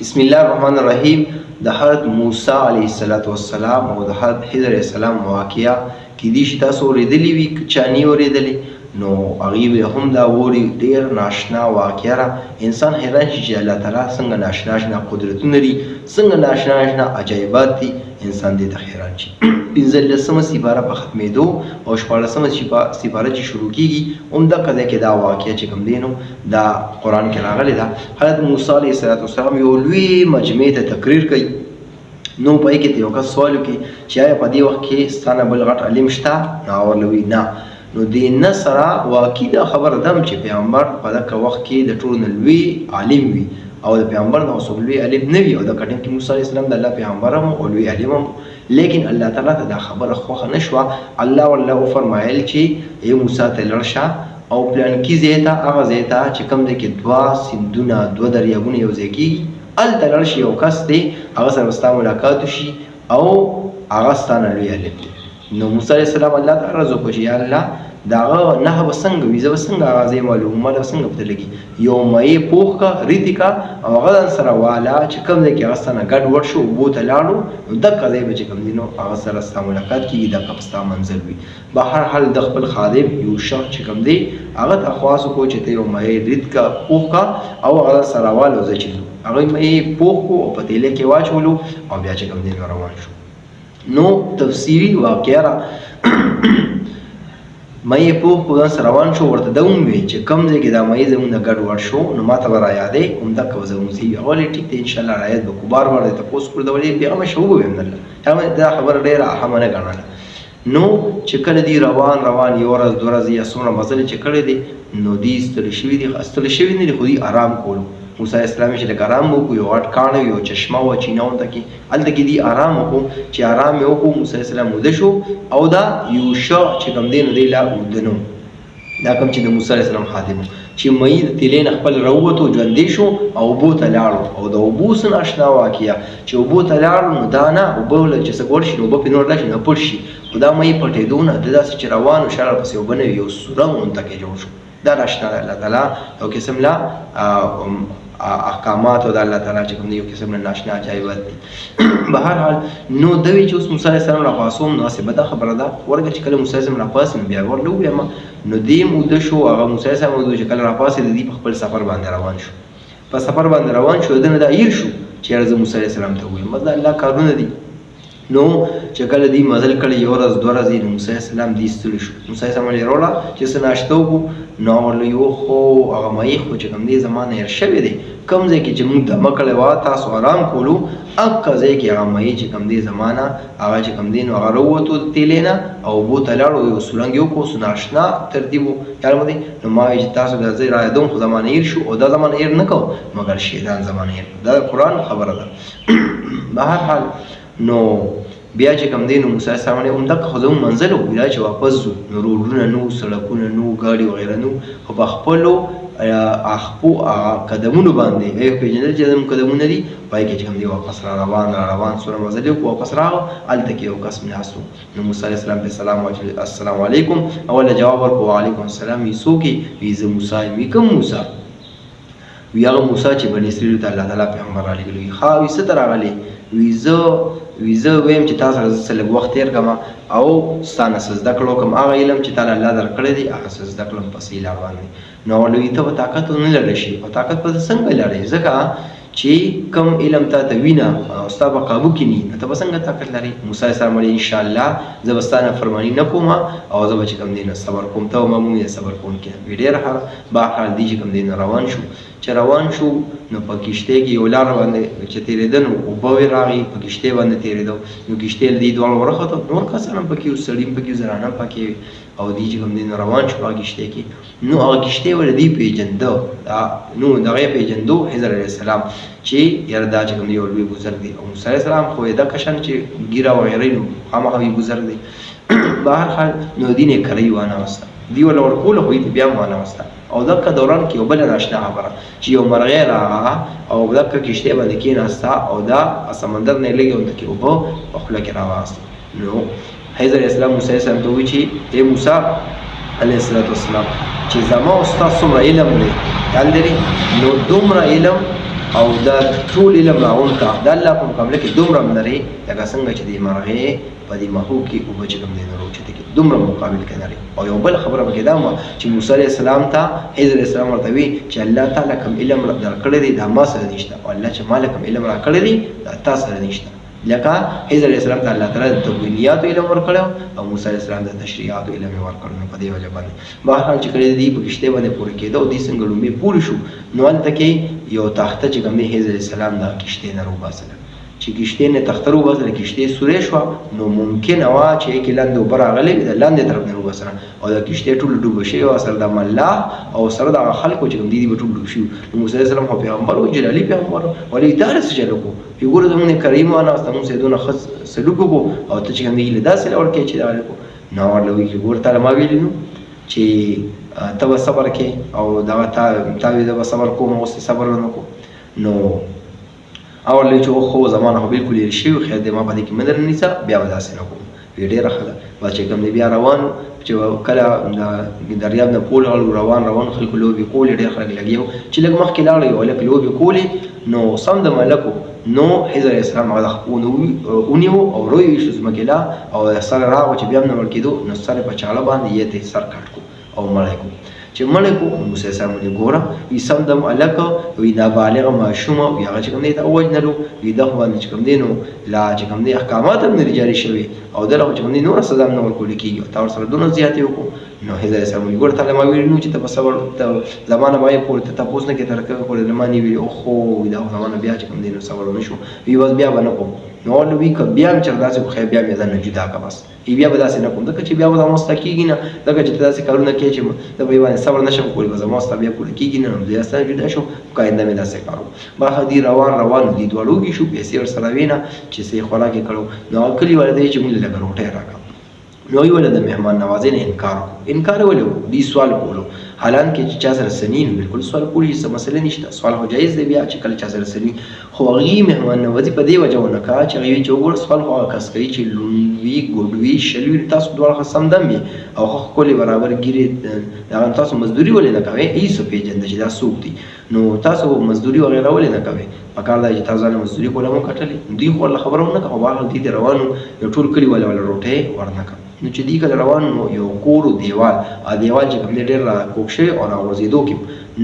بسم الله الرحمن الرحیم. د حضرت موسی علیه السلام او د حضرت خضر علیه السلام واقعیا کیدای شي تاسو اورېدلې وي که چا نه اورېدلې، نو هغوی به هم دا اوري. ډېر ناشنا واقعه ده. انسان حیران شي چې الله تعالی څنګه ناشنا قدرتونه لري، څنګه ناشنا عجایبات دي. انسان دې ته حیران شي. 15مه سپاره په ختمېدو او 14مه سپاره چې شروع کېږي همدغه ځای کې دا واقعه چې کوم دی نو دا قرآن کې راغلی ده. حضرت موسی علیه السلام یو لوی مجمع ته تقریر کوي. نو په هغې کې ته یو کس سوال وکړي چې آیا په دې وخت کې ستا نه بل غټ عالم شته؟ نو ورله وایي نه. نو دې نه سره واقعي دا خبره ده چې پیغمبر په دغه وخت کې د ټولو نه لوی عالم وي او د پیغمبر نه څوک لوی عالم نه وي. او د ټیم کې موسی علیه السلام د الله پیغمبر هم او لوی عالم هم، لیکن الله تعالی ته دا خبره خوښه نه شوه. الله وفرمایل چې ای موسی ته لاړ شه او پلانکي ځای ته، هغه ځای ته چې کوم ځای کې دوه سیندونه دوه دریابونه یو ځای کېږي، هلته لاړ شي. یو کس دی هغه سره به ستا ملاقات وشي او هغه ستا نه لوی عالم دی. نو موسی علیه السلام الله ته عرض وکړو چې یا الله د هغه نښه به څنګه وي، زه به څنګه هغه ځای معلوموم، ما ته به څنګه پته لګي. یو مایع پوخ کا ریتې کا او هغه ځان سره واله چې کوم ځای کې هغه ستا نه ګډ وډ شو، اوبو ته لاړو، نو دغه ځای به چې کوم دی نو هغه سره ستا ملاقات کېږي، دغه به ستا منزل وي. به هر حال د خپل خادم یوشع چې کوم دی هغه ته خواست وکړو چې ته یو مایع ریت کا پوخ کا او هغه سره واله ځای چې هغه مایع پوخ کو او په تیله کې واچولو او بیا چې کوم دی روان شو. نو تفصیلي واقعه را مې پوه په ځان سره روان شو، ورته دا وویل چې کوم ځای کې دا مې زموږ نه ګډ وډ شو نو ما ته به رایادې همدغه به زموږ ځای وي. هغه ویل ټیک دی انشاءالله رایاد به کو. بار بار یې تپوس کړو، ولې بیا مې شو وویم نه دا خبره ډېره اهمه نه ګڼله. نو چې کله دی روان یو ورځ دوه ورځې یا څومره مزل چې کړی دی نو دی ستړي شوي دي. ستړي شوي نه دي خو دی آرام کولو. موسی علیه السلام چې لږ آرام وکړو، یو غټ کاڼی یو چشمه وه چینه هلته کې، هلته کې دی آرام وکړو. چې آرام یې وکړو موسی علیه السلام ویده شو او دا یوشع چې کوم دی نو دی لا ویده نه و. دا کوم چې د موسی علیه السلام خادم چې مې د تیلې نه خپل راووتو ژوندی شو او اوبو ته لاړو. او د اوبو څه ناشنا واقعه چې اوبو ته لاړو نو دا نه اوبه چې څه ګوړ شي نو اوبه پرې نور راشي نه پټ شي، خو دا مې پټېدو نه د داسې چې روان و شاړه پسې اوبه نه وي، یو سورنګ غونته کې جوړ شو. دا ناشنا ده. الله تعالی یو قسم لا احکامات او د الله تعالی چې کوم دی یو قسم نه ناشنا عجایبات دي. به هر حال نو د وی چې اوس موسی علیه السلام راپاسوم نو هسې بده خبره ده. ورګه چې کله موسی علیه السلام راپاسي نو بیا ورله ووایم نو دې موده شو. هغه موسی علیه السلام چې کله راپاسي د دې په خپل سفر باندې روان شو. په سفر باندې روان شو، د نه دا هیر شو چې یاره زه موسی علیه السلام ته ووایم. بس د الله کارونه دي. نو چې کله دی مزل کړی یو ورځ دوه ورځې نو موسی علیه السلام دی ستړي شو. موسی علیه السلام یې وروړه چې څه ناشته وکړو نو ورله یې وخو هغه مایع خو چې کوم دی زما نه هېر شوی دی. کوم ځای کې چې موږ دمه کړی وه تاسو آرام کولو هغه ځای کې هغه مایع چې کوم دی زما نه هغه چې کوم دی نو هغه راووتو د تیلې نه او اوبو ته لاړو، یو سورنګ یې وکړو. څه ناشنا ترتیب و خیال مو دی. نو ما وایي چې تاسو دا ځای رایادوم خو زما نه هېر شو او دا زما نه هېر نه کوو مګر شیطان زما نه هېر کړو. دا د قرآن خبره ده. به هر حال نو بیا چې کوم دی نو موسی علیه السلام همدغه خو زموږ منزل و، بیا چې واپس ځو نو روډونه نه وو، سړکونه نه وو، ګاډي وغیره نه وو، خو په خپلو خپو قدمونو باندې یې پېژندل چې زموږ قدمونه دي. په هغې کې چې کوم دی واپس را روان څومره مزل یې وکړو واپس راغلو. هلته کې یو کس ناست و. نو موسی علیه السلام پرې سلام واچوي السلام علیکم. اوله جواب ورکړو وعلیکم السلام. وي څوک یې؟ وي زه موسی یم. وي کوم موسی؟ وي هغه موسی چې بني اسرائیلو ته الله تعالی پیغمبر رالېږلی وي. ښه وي څه ته راغلی؟ وي زه ویم چې تا سره زه لږ وخت تېر کړم او ستا نه څه زده کړه وکړم. هغه علم چې تعالی الله درکړی دی هغه څه زده کړم په صحیح لار باندې. نو ورله وي ته به طاقت ونه لرلی شي او طاقت به څنګه لرې ځکه چې کوم علم تا ته وینه او ستا په قابو کې ني نو ته به څنګه طاقت لرې. موسی علیه السلام ویل انشاءالله زه به ستا نافرماني نه کوم او زه به چې کوم دی نه صبر کوم. ته معمومي د صبر کوونکی وي. ډېر بهرحال دی چې کوم دی نه روان شو. چې روان شو نو په کښتۍ کې یو لار باندې چې تېرېده نو اوبه وې راغی، په کښتۍ باندې تېرېده نو کښتۍ له دې دواړو ورخته، نور کسان هم پکې وو، سړي هم پکې وو، زنانه هم پکې وې او دی چې کوم دی نو روان شو په هغه کښتۍ کې. نو هغه کښتۍ ولې دی پېژنده نو دغه یې پېژندو خضر علیه السلام چې یاره دا چې کوم دی یو لوی بزرګ دی. او موسی علیه السلام خو یې دا کشن چې ګیره وغیره نو خامخا وي بزرګ دی. به هر حال نو دین یې کرۍ وانهوسته، دی ورله ورکوله خو یې بیا هم وانهوسته. او دغه دوران کې یو بله ناشنا خبره چې یو مرغۍ راغله او دغه کښتۍ باندې کېناسته او دا سمندر نه یې لږې غونته کې اوبه په خوله کې راواخیستې. نو خضر علیه السلام موسی علیه السلام ته ووایي چې ای موسی علیه السلام چې زما او ستا څومره علم دی خیال لري نو دومره علم او دا ټول علم راغون کا د الله په مقابله کې دومره لري لکه څنګه چې د مرغې په دې مخلوق کې او چې کوم دی نو چې دومره مقابل کې لري. او یو بل خبره پکې دا و چې موسی علیه السلام ته خضر علیه السلام ورته وی چې الله تعالی کوم علم درکړی دی دا ما سره نشته او الله چې مال کوم علم راکړی دی دا تاسو سره نشته. لکه خضر علیه السلام ته الله تعالی د تکوینیات علم ورکړو او موسی علیه السلام د تشریعات علم ورکړو. په دې وجه باندې بهرحال چې کړي دی په کشته باندې پوره کېده او دې څنګه لومې پوره شو نو هلته کې یو تخته چې کوم دی خضر علیه السلام د کشته نه روباسله چې کشته نه تخته روباسله کشته سورې شو نو ممکن وا چې کې لاندې وبر غلې د لاندې طرف نه روباسله او د کشته ټول ډوب شي او سره د الله او سره د خلکو چې کوم دي ټول ډوب شي. موسی علیه السلام خو پیغمبر او جلالی پیغمبر ولې دار څه چلو کو یګور دمونه کریم انا استمو سیدونه خص سلوک کو او ته چې کوم دی له داسې اور کې چې دا نو ورلوي کې ګور تعالی ما ویلینو چې ته صبر کې او دا تا دا صبر کوم او صبر نه کو نو اول له چې خو زمانه بالکل یې شي خیر دې ما باندې کې مدر نساء بیا وداسې نه کوم ډېر راخله با چې کوم بیا روان چې کله دریاب نه پول روان خلکو لوبي کول ډېر خلک لګیو چې لږ مخکې لاړ یو لږ لوبي کولې نو سم د ملکو نو خضر علیه السلام هغه اونیو او روی شو زمکلا او سره راغو چې بیا نه ورکېدو نو سره په چاړه باندې یې ته سر کټ کو او مړی کو چې مړی کو موسی علیه السلام یې ګوره وي سم د ملک وي نابالغ ماشوم او هغه چې کوم دی ته وجنلو وي دغه باندې چې کوم دی نو لا چې کوم دی احکامات هم نه جاري شوي او دغه چې کوم دی نور سزا نه ورکول کېږي او تا سره دونه زیاتې وکړو نو خضر علیه السلام یې ګوره تعالی ما ویلي نو چې ته په صبر زمانه باندې پورې ته تپوس نه کې تر کومه پورې زمانه ویلي او خو دا زمانه بیا چې کوم دی نو صبر ونه شو وي بس بیا به نه کوم نو وی که بیا هم چېرې داسې خو خیر بیا مې ځان نه جدا که بس بیا به داسې نه کوم ځکه چې بیا به زما ستا کېږي نه ځکه چې ته داسې کارونه کوې چې زه به یې باندې صبر نه شم کولی به زما ستا بیا پوره کېږي نه نو بیا ستا جدا شو که آینده مې داسې کار وکړو. بهر دي روان دي دواړو کې شو پیسې ورسره وې نه چې څه یې خوراک یې کړو نو هغه کلي والا دی چې موږ له لږه روټۍ راکړه نو یې ولې د مهمان نوازۍ نه انکار ولې دې سوال کولو حالانکه چې چا سره سني نو بالکل سوال کولی څه مسله نشته سوال خو جایز دی بیا چې کله چا سره سني خو هغې مهمان نوازي په دې وجه ونه کړه چې هغې چې وګوره سوال خو هغه کس کوي چې لوند وي ګوډ وي شل وي تاسو دواړه سم دم وي او ښه ښکلې برابر ګیرې هغه تاسو مزدوري ولې نه کوئ هېڅ پېژنده چې دا څوک دي نو تاسو مزدوري وغیره ولې نه کوئ پکار دی چې تاسو ځان مزدوري کوله مو کټلې دوی خو والله خبره ونه کړه خو بهرحال دې روانو یو ټول کلي والا روټۍ ورنه کړه نو چې دی کله روان نو یو کور او دیوال چې کوم دی ډېر راکوږ شوی او راغورځېدو کې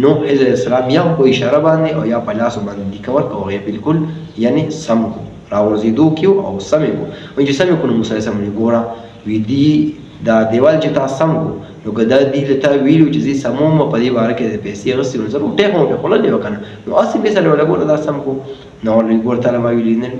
نو خضر علیه السلام یا په اشاره باندې او یا په لاسو باندې لیکه ورکړه هغه بالکل یعنې سم کو راغورځېدو کې او سم یې کو وایي چې سم یې کو نو موسی علیه السلام یې ګوره وي دي دا دیوال چې تا سم کو نو که دا دي له تا ویلو چې زه سموم په دې باره کې د پیسې اخیستې نو زه روټۍ خو مې پرې خوړلې وه که نه نو هسې پیسې له ګوره دا سم کو نو ګوره تعالی ما ویلي نه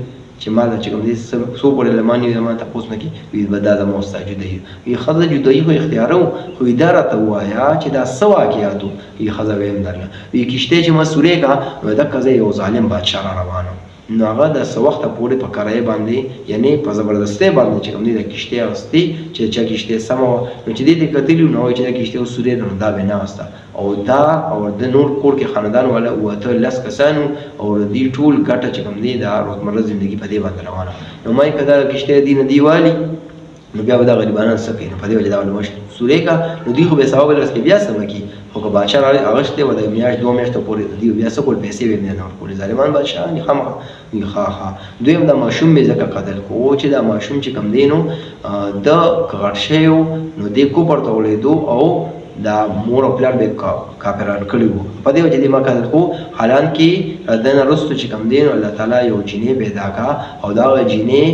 چې ما چې کوم دې څو پورې له ما نیو زما تپوس نه کوي وي به دا زما ستا جدایي وي ښځه جدایي خو اختیاره وو خو وي دا راته ووایه چې دا څه واقعات وو وي ښځه ویم درله وي کښتۍ چې ما سورې کړه نو دقه زه یو ظالم بادشاه را روان وم نو هغه د څه وخته پورې په کرایه باندې یعنې په زبردستۍ باندې چې کوم دی د کښتۍ اخیستې چې چا کښتۍ سمه وه نو چې دې ته کتلي نو وایي چې دا کښتۍ اوس سورې نو دا به نه اخیسته او دا او د نور کور کې خاندان والا اوته لس کسانو او د دې ټول ګټه چې کوم دی د روزمره زندګي په دې باندې روانه نو ما یې که دا کښتۍ دې نه دی والي نو بیا به دا غریبانان څه کوي نو په دې وجه دا ولې سورې کا نو دوی خو بې ثوابه لرس کې بیا څه وکړي خو که بادشاه اغوښتی وه د میاشت دوه میاشتو پورې دوی بیا څه کول پیسې به یې نه ورکولې ظالمان بادشاهان یې خامخا وي ښه دویم دا ماشوم مې ځکه قتل کو چې دا ماشوم چې کوم دی نو د که غټ شوی و نو دې کوپر ته وړېدو او دا مور او پلار به کافران کړي وو په دې وجه دې ما قتل کو حالانکې د نه وروسته چې کوم دی نو الله تعالی یو جینۍ پیدا کړه او دا جینۍ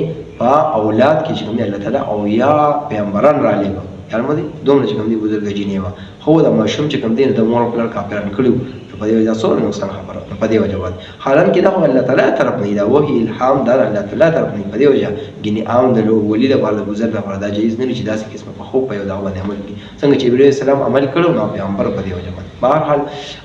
په اولاد کې چې کوم دی الله تعالی او یا پیغمبران رالېږه یاد مو دي دومره چې کوم دی بزرګه جینۍ وه خو د ماشوم چې کوم دی د مور او پلار کافران کړي وو په دې وجه څومره نقصان خبره په دې وجه باندې حالانکې دا خو الله تعالی طرف نه دا وحي الهام دا الله تعالی طرف نه په دې وجه ګینې عام د ولي لپاره د بزرګ لپاره دا جایز نه چې داسې قسمه په خوب په یو دغه باندې عمل کړي څنګه چې ابراهیم السلام عمل کړو نو پیغمبر په دې وجه باندې بهرحال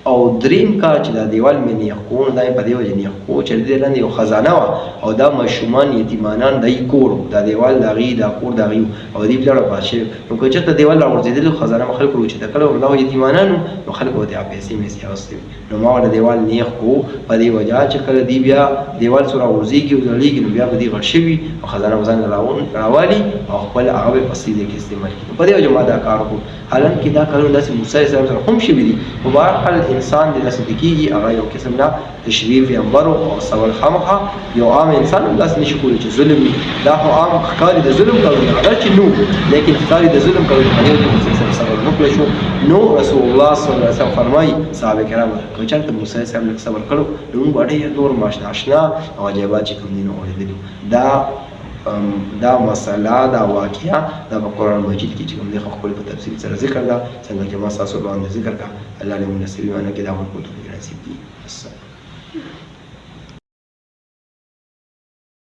او دریم کار چې دا دیوال مې نیغ کو دا په دې وجه نیغ کو چې دې لاندې یو خزانه وه او دا ماشومان یتیمانان دای کور دا دیوال د هغې دا کور د هغې او دې پلاړه پات شوي نو که چېرته دیوال راغورځېدلي خزانه به خلکو راوچته کړی او دا یتیمانان نو خلکو به د هغه پیسې میسې اخیستې نو ما ورته دیوال نیغ کو په دې وجه چې کله دی بیا دیوال سره ورځيږي او ځلېږي نو بیا به دې غټ شوي او خزانه وزن راوالي او خپل هغه په سیده کې استعمال کړي په دې وجه ما دا کار وکړو حالانکه دا کارونه داسې موسی علیه السلام سره هم شوي دي په بهر حال انسان د داسې کېږي هغه یو قسم نه تشریف یا امر او سوال خامخا یو عام انسان هم داسې نشي کولی چې ظلم وي دا خو عام ښکاري د ظلم کارونه اگر چې نو لیکن ښکاري د ظلم کارونه په دې وجه موسی سره صبر وکړی شو نو رسول الله صلی الله علیه وسلم فرمایي صحابه کرام که چېرته موسی علیه السلام لږ صبر کړو نو موږ به ډېر نور اشنا او عجایبات چې کوم دي نو اورېدلي دا مسله دا واقعه دا په قرآن مجید کې چې کوم دی خپل په تفصیل سره ذکر ده څنګه چې ما تاسو باندې ذکر کړه الله دې موږ نصیب ونه کړي دا موږ ټول نصیب دي السلام